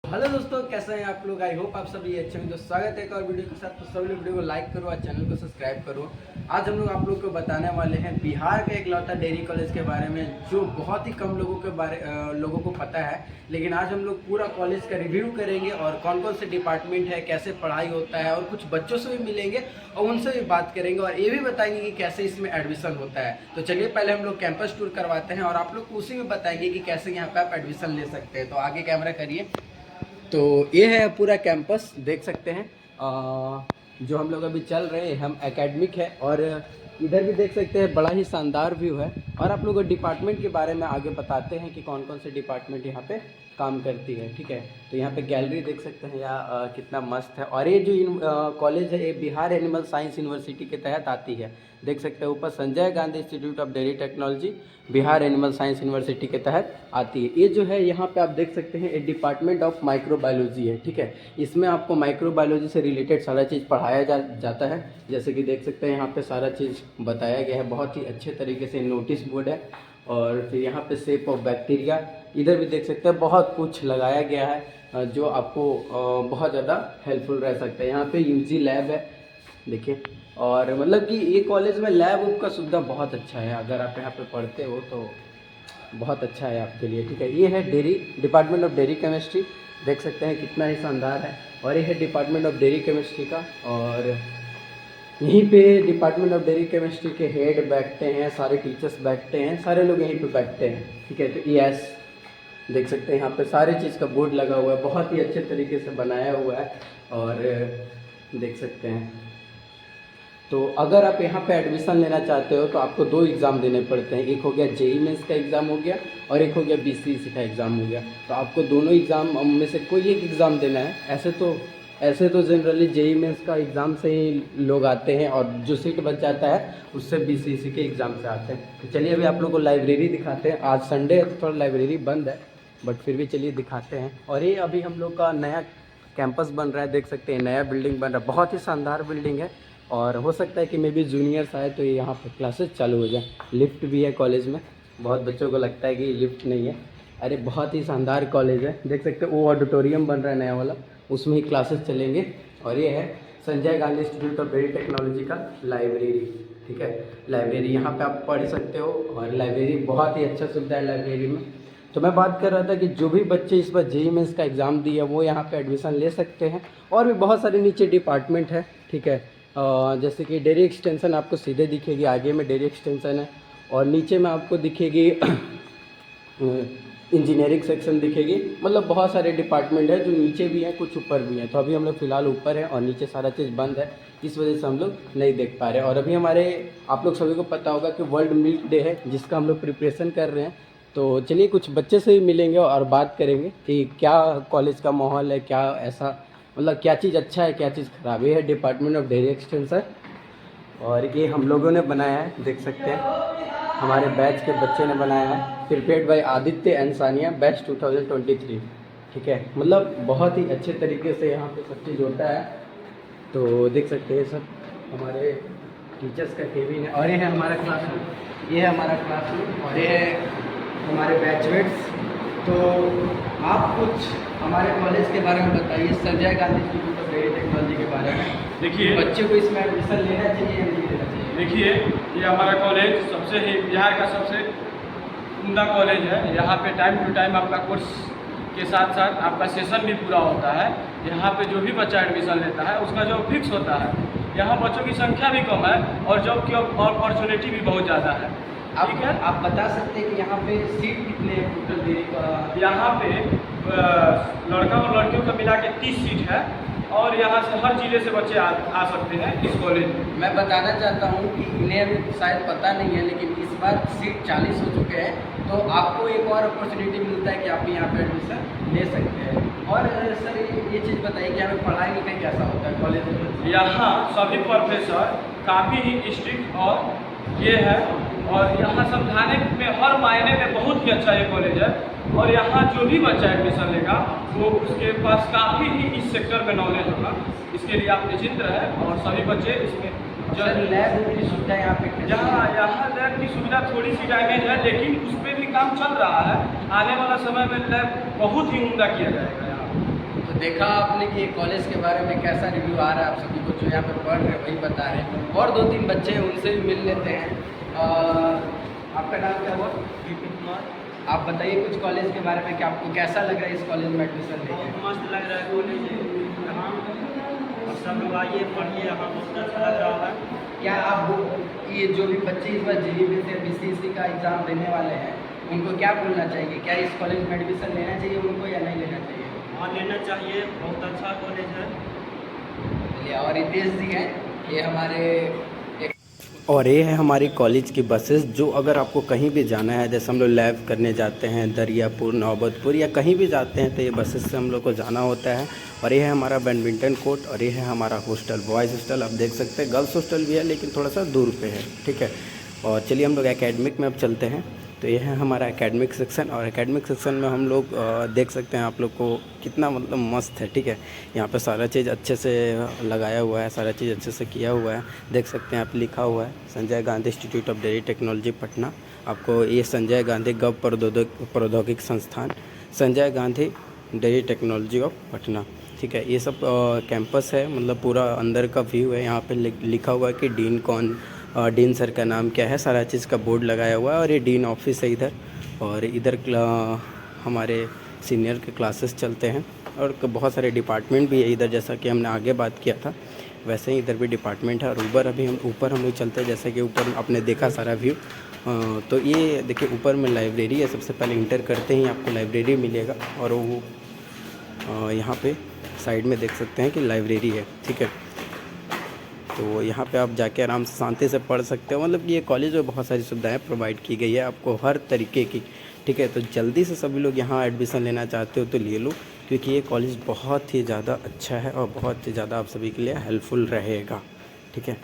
Hello दोस्तों, कैसे हैं आप लोग। आई होप आप सभी अच्छे हैं। तो स्वागत है एक और वीडियो के साथ। तो सभी लोग वीडियो को लाइक करो और चैनल को सब्सक्राइब करो। आज हम लोग आप लोग को बताने वाले हैं बिहार के इकलौता डेयरी कॉलेज के बारे में, जो बहुत ही कम लोगों को पता है। लेकिन आज हम लोग पूरा कॉलेज का रिव्यू करेंगे और कौन कौन से डिपार्टमेंट है, कैसे पढ़ाई होता है, और कुछ बच्चों से भी मिलेंगे और उनसे भी बात करेंगे और ये भी बताएंगे कि कैसे इसमें एडमिशन होता है। तो चलिए पहले हम लोग कैंपस टूर करवाते हैं और आप लोग को उसी में बताएंगे कि कैसे यहाँ पे आप एडमिशन ले सकते हैं। तो आगे कैमरा करिए। तो ये है पूरा कैंपस, देख सकते हैं। जो हम लोग अभी चल रहे हैं, हम एकेडमिक है, और इधर भी देख सकते हैं, बड़ा ही शानदार व्यू है। और आप लोग डिपार्टमेंट के बारे में आगे बताते हैं कि कौन कौन से डिपार्टमेंट यहाँ पे काम करती है। ठीक है, तो यहाँ पे गैलरी देख सकते हैं यहाँ कितना मस्त है। और ये जो कॉलेज है, ये बिहार एनिमल साइंस यूनिवर्सिटी के तहत आती है। देख सकते हैं ऊपर Sanjay Gandhi institute of dairy technology Bihar animal science university के तहत आती है। ये जो है यहाँ पे आप देख सकते हैं, एक डिपार्टमेंट ऑफ माइक्रोबायोलॉजी है। ठीक है, इसमें आपको माइक्रोबायोलॉजी से रिलेटेड सारा चीज़ पढ़ाया जाता है। जैसे कि देख सकते हैं यहाँ पे सारा चीज़ बताया गया है, बहुत ही अच्छे तरीके से नोटिस बोर्ड है। और फिर यहाँ पे शेप ऑफ बैक्टीरिया, इधर भी देख सकते हैं बहुत कुछ लगाया गया है जो आपको बहुत ज़्यादा हेल्पफुल रह सकता है। यहाँ पे यूजी लैब है, देखिए। और मतलब कि ये कॉलेज में लैब का सुविधा बहुत अच्छा है। अगर आप यहाँ पे पढ़ते हो तो बहुत अच्छा है आपके लिए। ठीक है, ये है dairy department of dairy chemistry, देख सकते हैं कितना ही शानदार है। और ये है डिपार्टमेंट ऑफ डेयरी केमिस्ट्री का, और यहीं पे डिपार्टमेंट ऑफ डेयरी केमिस्ट्री के हेड बैठते हैं, सारे टीचर्स बैठते हैं, सारे लोग यहीं पे बैठते हैं। ठीक है, तो यस देख सकते हैं यहाँ पे सारे चीज़ का बोर्ड लगा हुआ है, बहुत ही अच्छे तरीके से बनाया हुआ है। और देख सकते हैं, तो अगर आप यहाँ पे एडमिशन लेना चाहते हो तो आपको दो एग्ज़ाम देने पड़ते हैं। एक हो गया जेई मेंस का एग्ज़ाम हो गया, और एक हो गया बीसीईसी का एग्ज़ाम हो गया। तो आपको दोनों एग्ज़ाम में से कोई एक एग्ज़ाम देना है। ऐसे तो जनरली जेई मेंस का एग्ज़ाम से ही लोग आते हैं, और जो सीट बच जाता है उससे बीसीईसी के एग्ज़ाम से आते हैं। तो चलिए अभी आप लोग को लाइब्रेरी दिखाते हैं। आज संडे है तो थोड़ा लाइब्रेरी बंद है, बट फिर भी चलिए दिखाते हैं। और ये अभी हम लोग का नया कैंपस बन रहा है, देख सकते हैं नया बिल्डिंग बन रहा है, बहुत ही शानदार बिल्डिंग है। और हो सकता है कि मे बी जूनियर्स आए तो यहाँ पर क्लासेस चालू हो जाए। लिफ्ट भी है कॉलेज में, बहुत बच्चों को लगता है कि लिफ्ट नहीं है। अरे बहुत ही शानदार कॉलेज है, देख सकते हो। वो ऑडिटोरियम बन रहा है नया वाला, उसमें ही क्लासेस चलेंगे। और ये है Sanjay Gandhi institute of dairy technology का लाइब्रेरी। ठीक है, लाइब्रेरी यहाँ पे आप पढ़ सकते हो, और लाइब्रेरी बहुत ही अच्छा सुविधा है लाइब्रेरी में। तो मैं बात कर रहा था कि जो भी बच्चे इस बार जेईई मेंस का एग्ज़ाम दिए वो यहाँ पे एडमिशन ले सकते हैं। और भी बहुत सारे नीचे डिपार्टमेंट है। ठीक है, जैसे कि डेयरी एक्सटेंशन आपको सीधे दिखेगी, आगे में डेयरी एक्सटेंशन है, और नीचे में आपको दिखेगी इंजीनियरिंग सेक्शन दिखेगी। मतलब बहुत सारे डिपार्टमेंट है जो नीचे भी हैं, कुछ ऊपर भी हैं। तो अभी हम लोग फ़िलहाल ऊपर हैं और नीचे सारा चीज़ बंद है, इस वजह से हम लोग नहीं देख पा रहे। और अभी आप लोग सभी को पता होगा कि वर्ल्ड मिल्क डे है, जिसका हम लोग प्रिपरेशन कर रहे हैं। तो चलिए कुछ बच्चे से भी मिलेंगे और बात करेंगे कि क्या कॉलेज का माहौल है, क्या ऐसा मतलब क्या चीज़ अच्छा है, क्या चीज़ ख़राब है। ये है डिपार्टमेंट ऑफ डेयरी एक्सटेंशन, और ये हम लोगों ने बनाया है, देख सकते हैं हमारे बैच के बच्चे ने बनाया है। Prepared by Aditya and Sania, batch 2023। ठीक है, मतलब बहुत ही अच्छे तरीके से यहाँ पे सब चीज़ होता है। तो देख सकते हैं सब हमारे टीचर्स का केबिन है, और ये है हमारा क्लासरूम, ये है हमारा क्लासरूम, और ये है हमारे बैचमेट्स। तो आप कुछ हमारे कॉलेज के बारे में बताइए, Sanjay Gandhi institute of dairy technology के बारे में। देखिए बच्चे को इसमें एडमिशन लेना चाहिए या नहीं लेना चाहिए? देखिए ये हमारा कॉलेज सबसे ही बिहार का सबसे उम्दा कॉलेज है। यहाँ पे टाइम टू टाइम आपका कोर्स के साथ साथ आपका सेशन भी पूरा होता है। यहाँ पे जो भी बच्चा एडमिशन लेता है उसका जो फिक्स होता है। यहाँ बच्चों की संख्या भी कम है और जॉब की अपॉर्चुनिटी भी बहुत ज़्यादा है। ठीक है, आप बता सकते हैं कि यहाँ पे सीट कितने हैं टोटल डेयरी का? यहाँ पे लड़का और लड़कियों का मिला के 30 सीट है, और यहाँ से हर जिले से बच्चे आ सकते हैं इस कॉलेज में। मैं बताना चाहता हूँ कि इन्हें अभी शायद पता नहीं है, लेकिन इस बार सीट 40 हो चुके हैं, तो आपको एक और अपॉर्चुनिटी मिलता है कि आप यहाँ पे एडमिशन ले सकते हैं। और सर ये चीज़ बताइए कि यहाँ पे पढ़ाई लिखाई कैसा होता है कॉलेज में? यहाँ सभी प्रोफेसर काफ़ी ही स्ट्रिक्ट और ये है, और यहाँ समझाने में हर मायने में बहुत ही अच्छा ये कॉलेज है। और यहाँ जो भी बच्चा एडमिशन लेगा वो उसके पास काफ़ी ही इस सेक्टर में नॉलेज होगा, इसके लिए आप निश्चिंत रहें। और सभी बच्चे इसमें लैब की सुविधा यहाँ पे यहाँ लैब की सुविधा थोड़ी सी डैमेज है, लेकिन उस पर भी काम चल रहा है। आने वाला समय में लैब बहुत ही उम्दा किया जाएगा यहाँ। तो देखा आपने कि कॉलेज के बारे में कैसा रिव्यू आ रहा है, आप सभी को जो यहाँ पे पढ़ रहे हैं वही बता रहे हैं। और 2-3 बच्चे हैं उनसे भी मिल लेते हैं। आपका नाम क्या हुआ? विपिन कुमार। आप बताइए कुछ कॉलेज के बारे में कि आपको कैसा लग रहा है इस कॉलेज में एडमिशन लेके? बहुत मस्त लग रहा है कॉलेज यहाँ, और सब लोग आइए पढ़िए, यहाँ बहुत अच्छा लग रहा है। क्या आप ये जो भी बच्चे इस बार JEE से BCSC का एग्ज़ाम देने वाले हैं उनको क्या बोलना चाहिए? क्या इस कॉलेज में एडमिशन लेना चाहिए उनको या नहीं लेना चाहिए? हाँ, लेना चाहिए, बहुत अच्छा कॉलेज है। चलिए, और रितेश जी हैं, ये हमारे और ये है हमारी कॉलेज की बसेस, जो अगर आपको कहीं भी जाना है, जैसे हम लोग लैब करने जाते हैं दरियापुर, नौबतपुर या कहीं भी जाते हैं तो ये बसेस से हम लोग को जाना होता है। और ये है हमारा बैडमिंटन कोर्ट और ये है हमारा हॉस्टल, बॉयज़ हॉस्टल आप देख सकते हैं। गर्ल्स हॉस्टल भी है लेकिन थोड़ा सा दूर पे है, ठीक है। और चलिए हम लोग एकेडमिक में अब चलते हैं। तो ये है हमारा एकेडमिक सेक्शन, और एकेडमिक सेक्शन में हम लोग देख सकते हैं आप लोग को कितना मतलब मस्त है, ठीक है। यहाँ पे सारा चीज़ अच्छे से लगाया हुआ है, सारा चीज़ अच्छे से किया हुआ है। देख सकते हैं आप, लिखा हुआ है Sanjay Gandhi institute of dairy technology Patna. आपको ये संजय गांधी गव प्रौद्योगिक संस्थान, Sanjay Gandhi dairy technology of Patna, ठीक है। ये सब कैंपस है, मतलब पूरा अंदर का व्यू है। यहाँ पे लिखा हुआ है कि डीन कौन, डीन सर का नाम क्या है, सारा चीज़ का बोर्ड लगाया हुआ है। और ये डीन ऑफिस है इधर, और इधर हमारे सीनियर के क्लासेस चलते हैं। और बहुत सारे डिपार्टमेंट भी है इधर, जैसा कि हमने आगे बात किया था वैसे ही इधर भी डिपार्टमेंट है। और ऊपर हम लोग चलते हैं, जैसे कि ऊपर आपने देखा सारा व्यू। तो ये देखिए ऊपर में लाइब्रेरी है। सबसे पहले इंटर करते ही आपको लाइब्रेरी मिलेगा, और वो यहाँ पे साइड में देख सकते हैं कि लाइब्रेरी है, ठीक है। तो यहाँ पे आप जाके आराम से शांति से पढ़ सकते हो। मतलब ये कॉलेज में बहुत सारी सुविधाएं प्रोवाइड की गई है आपको हर तरीके की, ठीक है। तो जल्दी से सभी लोग यहाँ एडमिशन लेना चाहते हो तो ले लो, क्योंकि ये कॉलेज बहुत ही ज़्यादा अच्छा है और बहुत ही ज़्यादा आप सभी के लिए हेल्पफुल रहेगा, ठीक है।